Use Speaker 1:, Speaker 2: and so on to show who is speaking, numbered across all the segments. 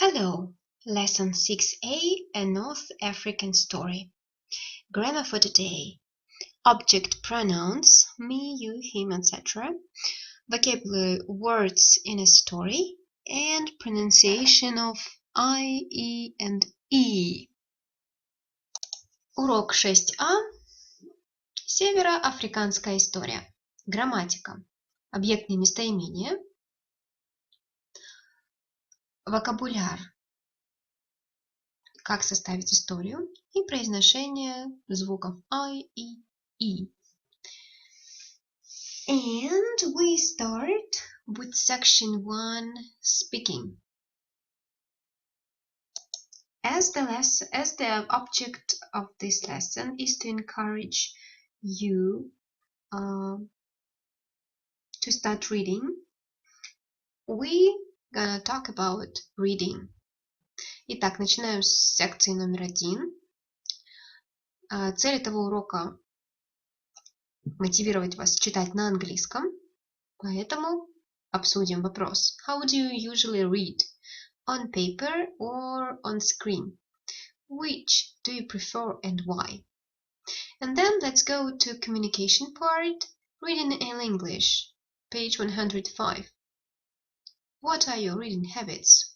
Speaker 1: Hello, Lesson 6a, a North African story. Grammar for today. Object pronouns, me, you, him, etc. Vocabulary words in a story. And pronunciation of I, E and E. Урок 6а. Североафриканская история. Грамматика. Объектные местоимения. Вокабуляр. Как составить историю и произношение звуков I, E, E. And we start with section 1, speaking. As the object of this lesson is to encourage you to start reading, we gonna talk about reading. Итак, начинаем с секции номер 1. Цель этого урока – мотивировать вас читать на английском, поэтому обсудим вопрос. How do you usually read? On paper or on screen? Which do you prefer and why? And then let's go to communication part, reading in English, page 105. What are your reading habits?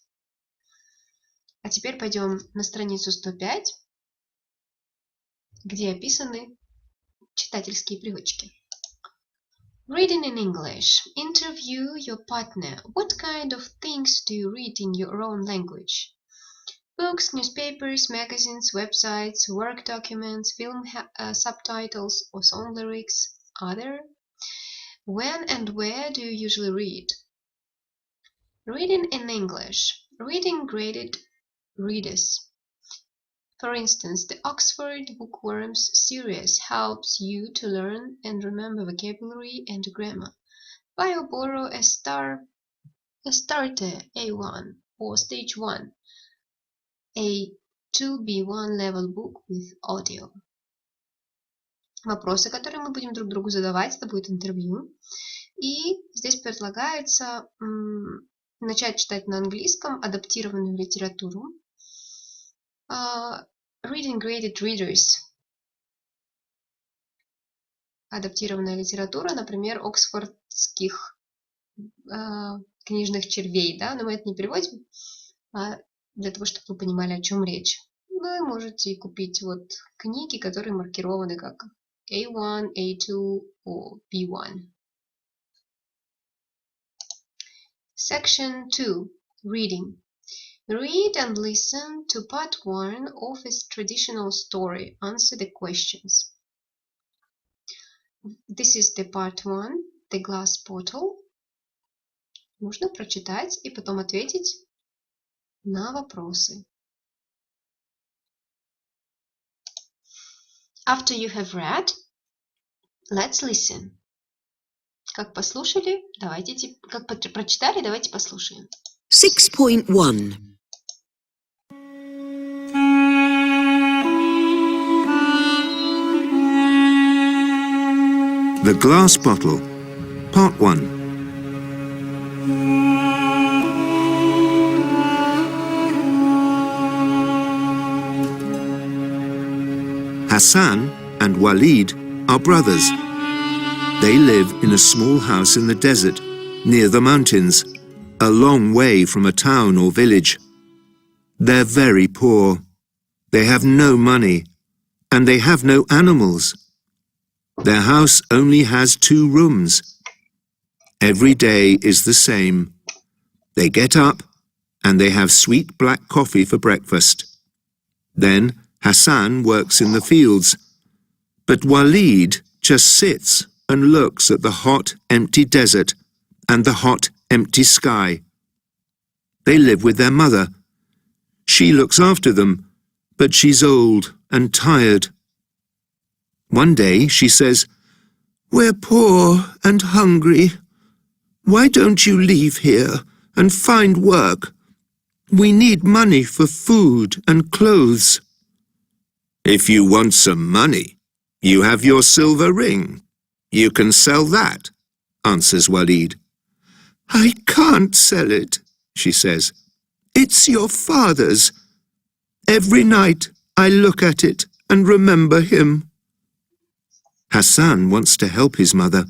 Speaker 1: А теперь пойдем на страницу 105, где описаны читательские привычки. Reading in English. Interview your partner. What kind of things do you read in your own language? Books, newspapers, magazines, websites, work documents, film subtitles or song lyrics. Other? When and where do you usually read? Reading in English. Reading graded readers. For instance, the Oxford Bookworms series helps you to learn and remember vocabulary and grammar. Buy or borrow a starter A1 or Stage 1, a 2B1 level book with audio. Вопросы, которые мы будем друг другу задавать, это будет интервью. И здесь предлагается начать читать на английском адаптированную литературу. Reading graded readers. Адаптированная литература, например, оксфордских книжных червей, да, но мы это не переводим, для того, чтобы вы понимали, о чем речь. Вы можете купить вот книги, которые маркированы как A1, A2 or B1. Section 2. Reading. Read and listen to part 1 of a traditional story. Answer the questions. This is the part 1, the glass bottle. Нужно прочитать и потом ответить на вопросы. After you have read, let's listen. Как послушали, давайте, как прочитали, давайте послушаем.
Speaker 2: 6.1
Speaker 3: The Glass Bottle, Part 1. Hassan and Walid are brothers. They live in a small house in the desert, near the mountains, a long way from a town or village. They're very poor. They have no money, and they have no animals. Their house only has 2 rooms. Every day is the same. They get up and they have sweet black coffee for breakfast. Then Hassan works in the fields, but Walid just sits and looks at the hot, empty desert and the hot, empty sky. They live with their mother. She looks after them, but she's old and tired. One day she says, "We're poor and hungry. Why don't you leave here and find work? We need money for food and clothes." "If you want some money, you have your silver ring. You can sell that," answers Walid. "I can't sell it," she says. It's your father's. Every night I look at it and remember him. Hassan wants to help his mother,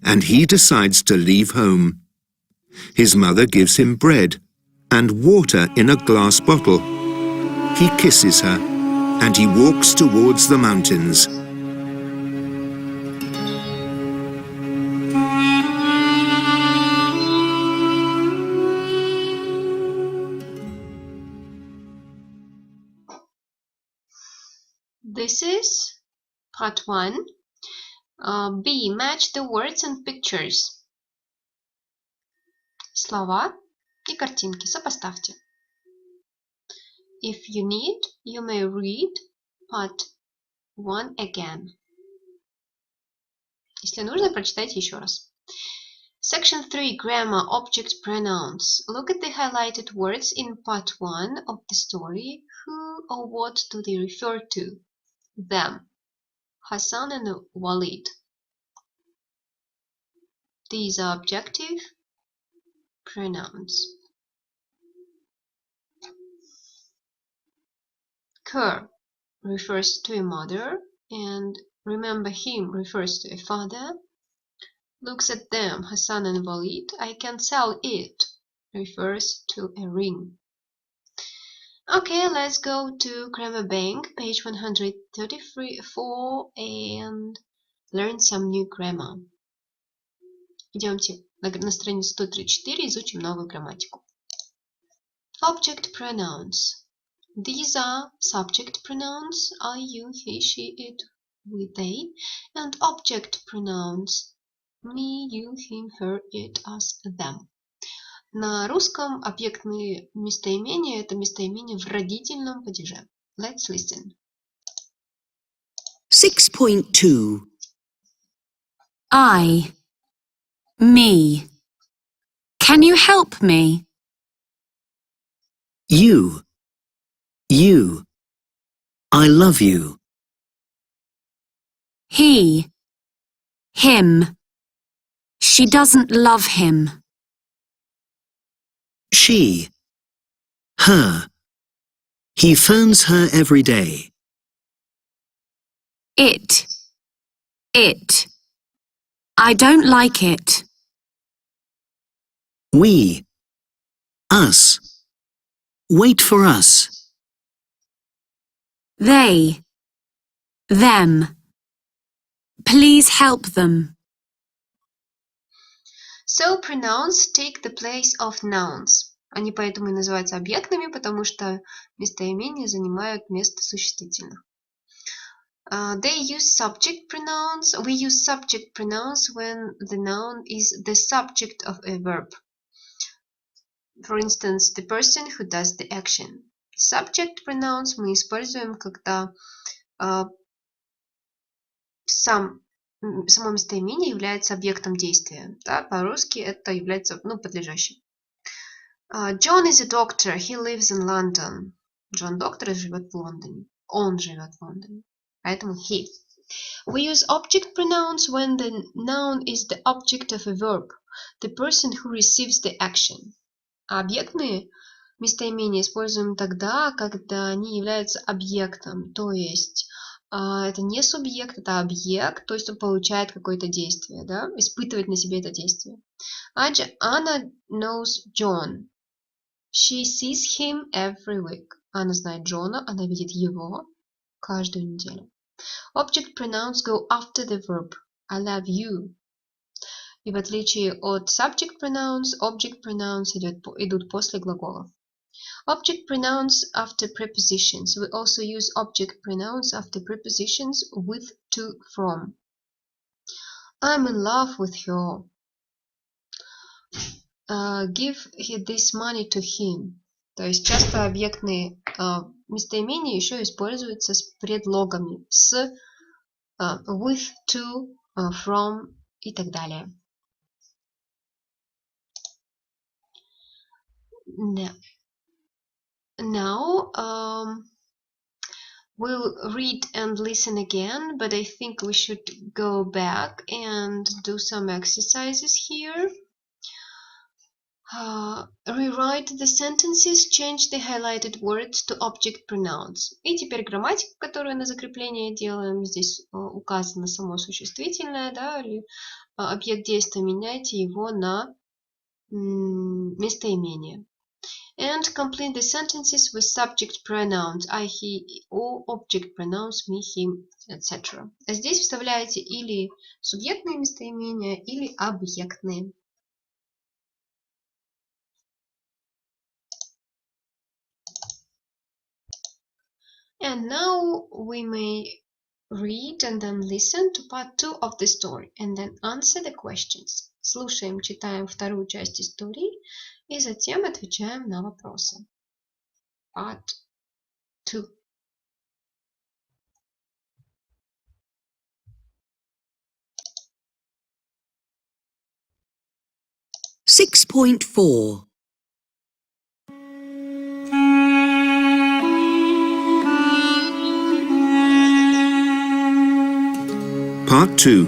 Speaker 3: and he decides to leave home. His mother gives him bread and water in a glass bottle. He kisses her, and he walks towards the mountains.
Speaker 1: This is part 1. B. Match the words and pictures. Слова и картинки сопоставьте. If you need, you may read part 1 again. Если нужно, прочитайте еще раз. Section 3. Grammar, object, pronouns. Look at the highlighted words in part 1 of the story. Who or what do they refer to? Them. Hassan and Walid. These are objective pronouns. Her refers to a mother, and remember him refers to a father. Looks at them, Hassan and Walid. I can sell it refers to a ring. Okay, let's go to Grammar Bank, page 134, and learn some new grammar. Идемте на страницу 134, изучим новую грамматику. Object pronouns. These are subject pronouns, I, you, he, she, it, we, they, and object pronouns, me, you, him, her, it, us, them. На русском объектные местоимения – это местоимения в родительном падеже. Let's listen.
Speaker 2: 6.2 I, me. Can you help me?
Speaker 4: You. I love you.
Speaker 2: He, him. She doesn't love him.
Speaker 4: She. Her. He phones her every day.
Speaker 2: It. I don't like it.
Speaker 4: We. Us. Wait for us.
Speaker 2: They. Them. Please help them.
Speaker 1: So pronouns take the place of nouns. Они поэтому и называются объектными, потому что местоимения занимают место существительных. They use subject pronouns. We use subject pronouns when the noun is the subject of a verb. For instance, the person who does the action. Subject pronouns мы используем, когда само местоимение является объектом действия. Да? По-русски это является подлежащим. John is a doctor. He lives in London. Джон доктор живет в Лондоне. Он живет в Лондоне. Поэтому he. We use object pronouns when the noun is the object of a verb, the person who receives the action. А объектные местоимения используем тогда, когда они являются объектом, то есть это не субъект, это объект, то есть он получает какое-то действие, да, испытывает на себе это действие. Anna knows John. She sees him every week. Анна знает Джона, она видит его каждую неделю. Object pronouns go after the verb. I love you. И в отличие от subject pronouns, object pronouns идут после глаголов. Object pronouns after prepositions. We also use object pronouns after prepositions with, to, from. I'm in love with her. Give this money to him. То есть часто объектные местоимения еще используются с предлогами с, with, to, from и так далее. Now we'll read and listen again, but I think we should go back and do some exercises here. Rewrite the sentences, change the highlighted words to object pronouns. И теперь грамматика, которую на закрепление делаем. Здесь указано само существительное, да, или объект действия. Меняйте его на местоимение. And complete the sentences with subject pronouns, I, he, or object pronouns, me, him, etc. А здесь вставляете или субъектные местоимения, или объектные. And now we may read and then listen to part 2 of the story and then answer the questions. Слушаем, читаем вторую часть истории и затем отвечаем на вопросы. Part 2.
Speaker 2: Six point 4.
Speaker 3: Part 2.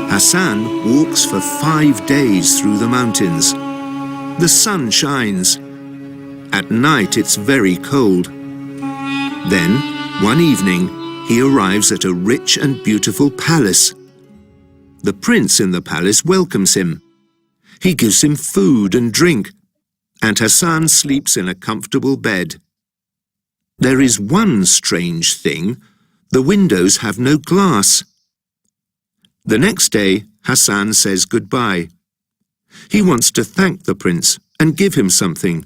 Speaker 3: Hassan walks for 5 days through the mountains. The sun shines. At night it's very cold. Then, one evening, he arrives at a rich and beautiful palace. The prince in the palace welcomes him. He gives him food and drink, and Hassan sleeps in a comfortable bed. There is one strange thing. The windows have no glass. The next day, Hassan says goodbye. He wants to thank the prince and give him something,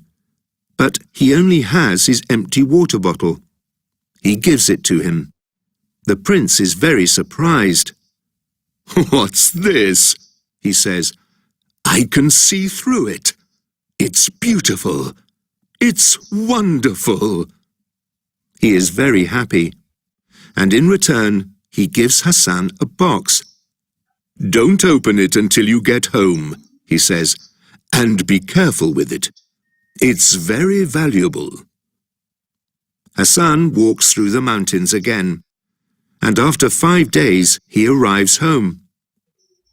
Speaker 3: but he only has his empty water bottle. He gives it to him. The prince is very surprised. "What's this?" he says. "I can see through it. It's beautiful. It's wonderful." He is very happy, and in return, he gives Hassan a box. "Don't open it until you get home," he says, "and be careful with it. It's very valuable." Hassan walks through the mountains again, and after 5 days, he arrives home.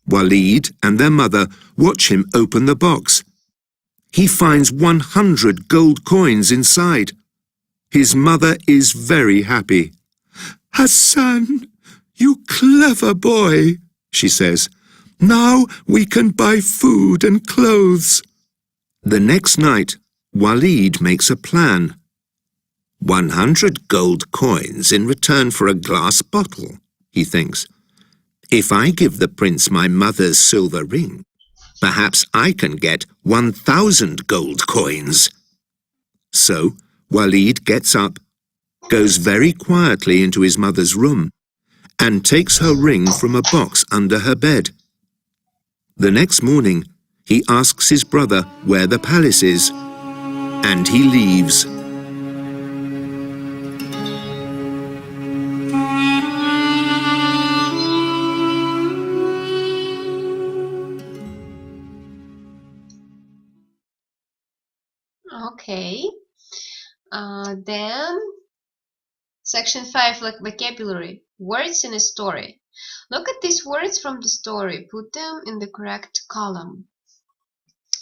Speaker 3: Walid and their mother watch him open the box. He finds 100 gold coins inside. His mother is very happy. "Hassan, you clever boy," she says. "Now we can buy food and clothes." The next night, Walid makes a plan. 100 gold coins in return for a glass bottle, he thinks. If I give the prince my mother's silver ring, perhaps I can get 1,000 gold coins. So Walid gets up, goes very quietly into his mother's room, and takes her ring from a box under her bed. The next morning, he asks his brother where the palace is, and he leaves.
Speaker 1: Okay. Then section 5, like vocabulary. Words in a story. Look at these words from the story. Put them in the correct column.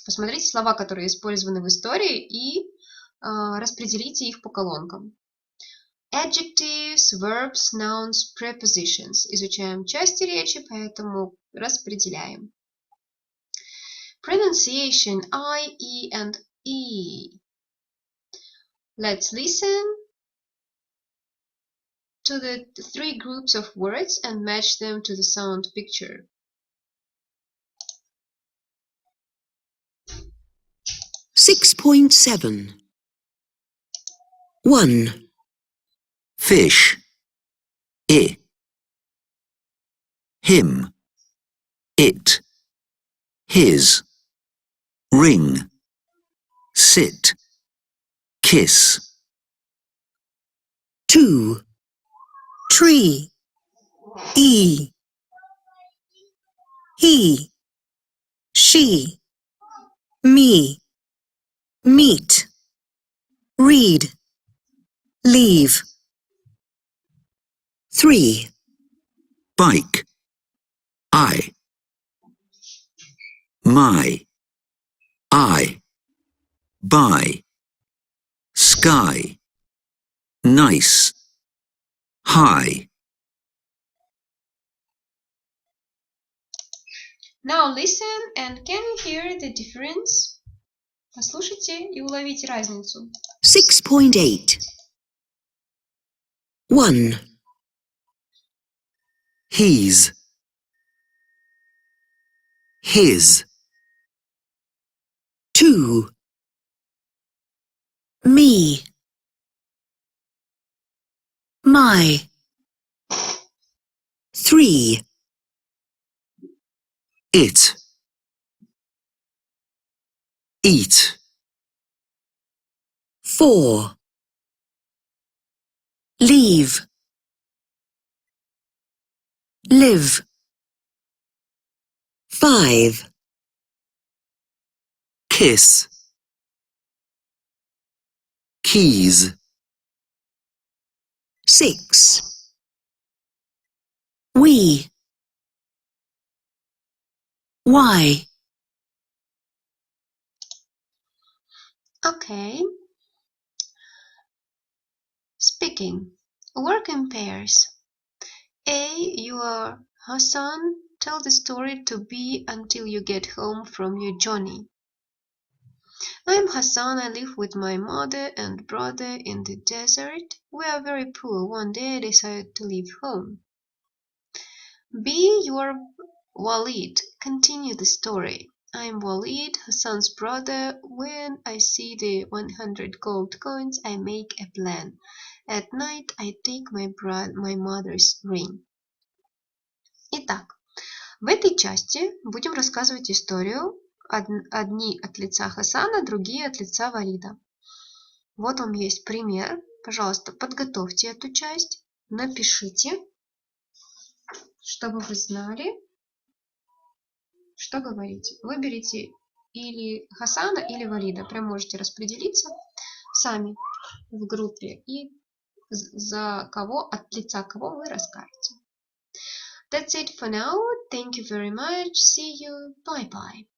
Speaker 1: Посмотрите слова, которые использованы в истории, и распределите их по колонкам. Adjectives, verbs, nouns, prepositions. Изучаем части речи, поэтому распределяем. Pronunciation, I, E, and E. Let's listen to the 3 groups of words and match them to the sound picture.
Speaker 2: 6.7. 1.
Speaker 4: Fish. I. Him. It. His. Ring. Sit. Kiss.
Speaker 2: 2. Tree. E. He. She. Me. Meet. Read. Leave. 3.
Speaker 4: Bike. I. my, I, buy, sky, nice, high.
Speaker 1: Now listen and can you hear the difference? Послушайте и уловите разницу.
Speaker 2: 6.8. 1,
Speaker 4: He's, his,
Speaker 2: 2, me, my, 3,
Speaker 4: it, eat,
Speaker 2: 4, leave, live, 5,
Speaker 4: kiss, keys,
Speaker 2: 6, we, why.
Speaker 1: Okay. Speaking. Work in pairs. A. You are Hassan. Tell the story to B until you get home from your journey. I'm Hassan. I live with my mother and brother in the desert. We are very poor. One day I decided to leave home. B. You are Walid. Continue the story. I'm Walid, Hassan's brother. When I see the 100 gold coins, I make a plan. At night, I take my mother's ring. Итак, в этой части будем рассказывать историю. Одни от лица Хасана, другие от лица Валида. Вот вам есть пример. Пожалуйста, подготовьте эту часть, напишите, чтобы вы знали, что говорить. Выберите или Хасана, или Валида. Прям можете распределиться сами в группе и за кого, от лица кого вы расскажете. That's it for now. Thank you very much. See you. Bye bye.